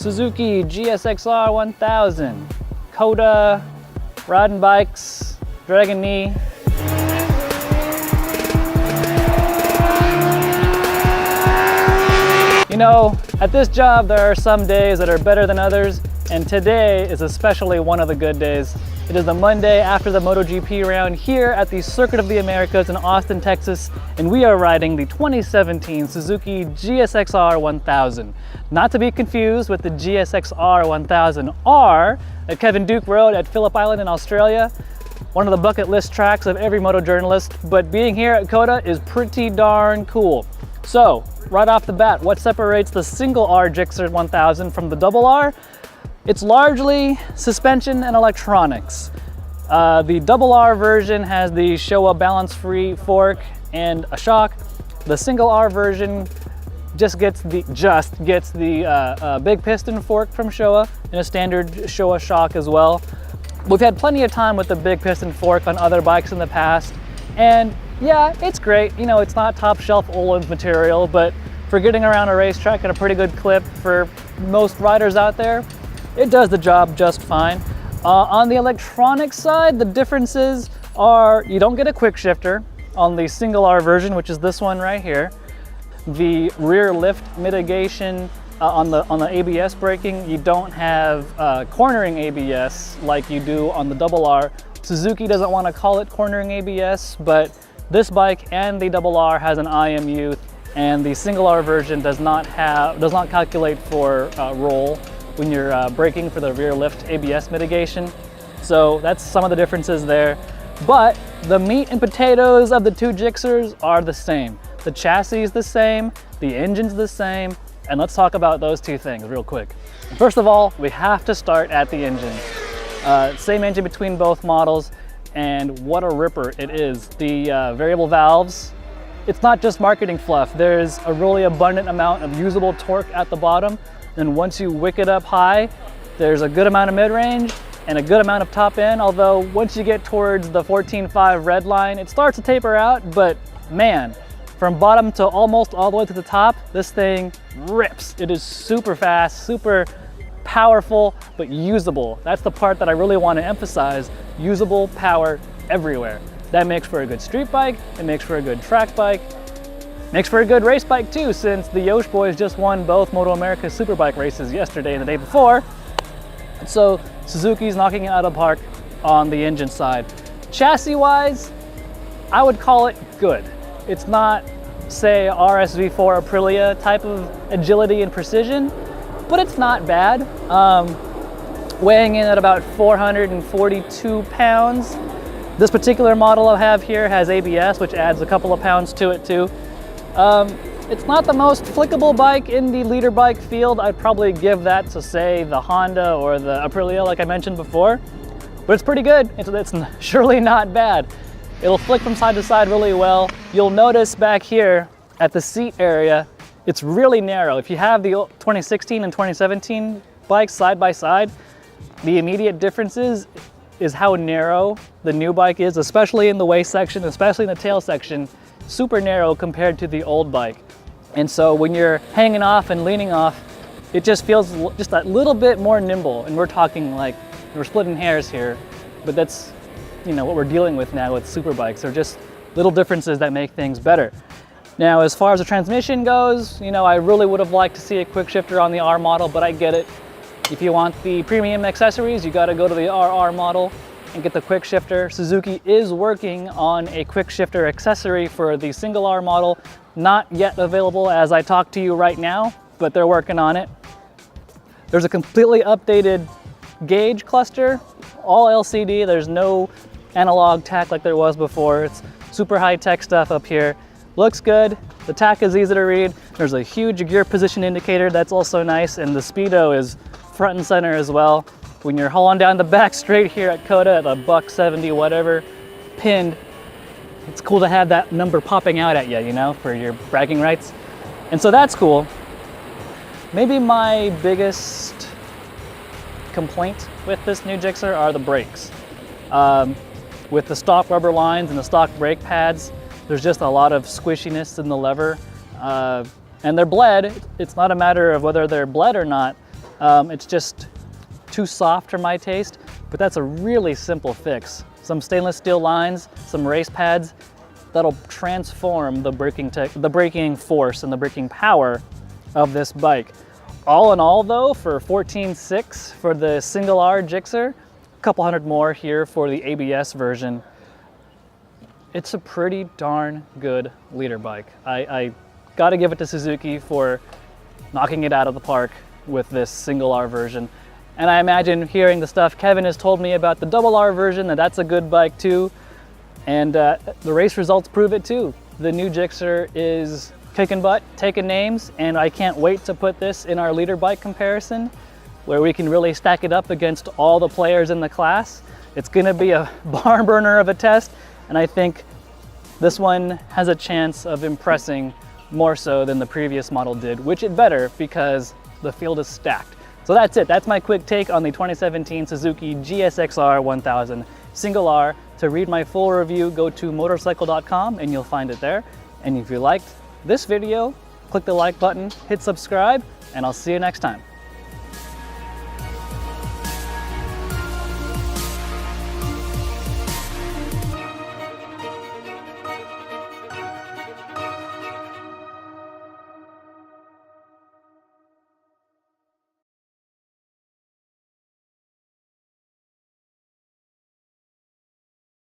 Suzuki GSX R1000, Coda, riding bikes, dragging knee. You know, at this job there are some days that are better than others, and today is especially one of the good days. It is the Monday after the MotoGP round here at the Circuit of the Americas in Austin, Texas, and we are riding the 2017 Suzuki GSX R1000. Not to be confused with the GSX R1000R that Kevin Duke rode at Phillip Island in Australia. One of the bucket list tracks of every moto journalist, but being here at Coda is pretty darn cool. So, right off the bat, what separates the single R GSX 1000 from the double R? It's largely suspension and electronics. The double R version has the Showa balance-free fork and a shock. The single R version just gets the big piston fork from Showa and a standard Showa shock as well. We've had plenty of time with the big piston fork on other bikes in the past, and yeah, it's great. You know, it's not top shelf Öhlins material, but for getting around a racetrack at a pretty good clip for most riders out there, it does the job just fine. On the electronic side, the differences are you don't get a quick shifter on the single R version, which is this one right here. The rear lift mitigation on the ABS braking, you don't have cornering ABS like you do on the double R. Suzuki doesn't want to call it cornering ABS, but this bike and the double R has an IMU, and the single R version does not calculate for roll when you're braking for the rear lift ABS mitigation. So that's some of the differences there. But the meat and potatoes of the two Gixxers are the same. The chassis is the same, the engine's the same, and let's talk about those two things real quick. First of all, we have to start at the engine. Same engine between both models, and what a ripper it is. The variable valves, it's not just marketing fluff. There's a really abundant amount of usable torque at the bottom. And once you wick it up high, there's a good amount of mid-range and a good amount of top end, although once you get towards the 14.5 red line, it starts to taper out, but man, from bottom to almost all the way to the top, this thing rips. It is super fast, super powerful, but usable. That's the part that I really want to emphasize, usable power everywhere. That makes for a good street bike, it makes for a good track bike, makes for a good race bike too, since the Yosh boys just won both Moto America Superbike races yesterday and the day before. So Suzuki's knocking it out of the park on the engine side. Chassis-wise, I would call it good. It's not, say, RSV4 Aprilia type of agility and precision, but it's not bad. Weighing in at about 442 pounds. This particular model I have here has ABS, which adds a couple of pounds to it too. It's not the most flickable bike in the leader bike field. I'd probably give that to, say, the Honda or the Aprilia, like I mentioned before. But it's pretty good. It's surely not bad. It'll flick from side to side really well. You'll notice back here at the seat area, it's really narrow. If you have the 2016 and 2017 bikes side by side, the immediate differences is how narrow the new bike is, especially in the waist section, especially in the tail section. Super narrow compared to the old bike. And so when you're hanging off and leaning off, it just feels just that little bit more nimble. And we're talking like, we're splitting hairs here, but that's, you know, what we're dealing with now with super bikes. They're just little differences that make things better. Now, as far as the transmission goes, you know, I really would have liked to see a quick shifter on the R model, but I get it. If you want the premium accessories, you got to go to the RR model and get the quick shifter. Suzuki is working on a quick shifter accessory for the single R model. Not yet available as I talk to you right now, but they're working on it. There's a completely updated gauge cluster, all LCD. There's no analog tack like there was before. It's super high-tech stuff up here. Looks good. The tack is easy to read. There's a huge gear position indicator that's also nice, and the speedo is front and center as well. When you're hauling down the back straight here at Coda at a $170 whatever pinned, it's cool to have that number popping out at you, you know, for your bragging rights. And so that's cool. Maybe my biggest complaint with this new Gixxer are the brakes. With the stock rubber lines and the stock brake pads, there's just a lot of squishiness in the lever. And they're bled. It's not a matter of whether they're bled or not. It's just too soft for my taste, but that's a really simple fix. Some stainless steel lines, some race pads, that'll transform the braking force and the braking power of this bike. All in all though, for $14,600 for the single R Gixxer, a couple hundred more here for the ABS version, it's a pretty darn good leader bike. I gotta give it to Suzuki for knocking it out of the park with this single R version. And I imagine hearing the stuff Kevin has told me about the double R version, that's a good bike too. And the race results prove it too. The new Gixxer is kicking butt, taking names, and I can't wait to put this in our leader bike comparison where we can really stack it up against all the players in the class. It's gonna be a barn burner of a test, and I think this one has a chance of impressing more so than the previous model did, which it better because the field is stacked. So that's it. That's my quick take on the 2017 Suzuki GSX R1000 single R. To read my full review, go to motorcycle.com and you'll find it there. And if you liked this video, click the like button, hit subscribe, and I'll see you next time.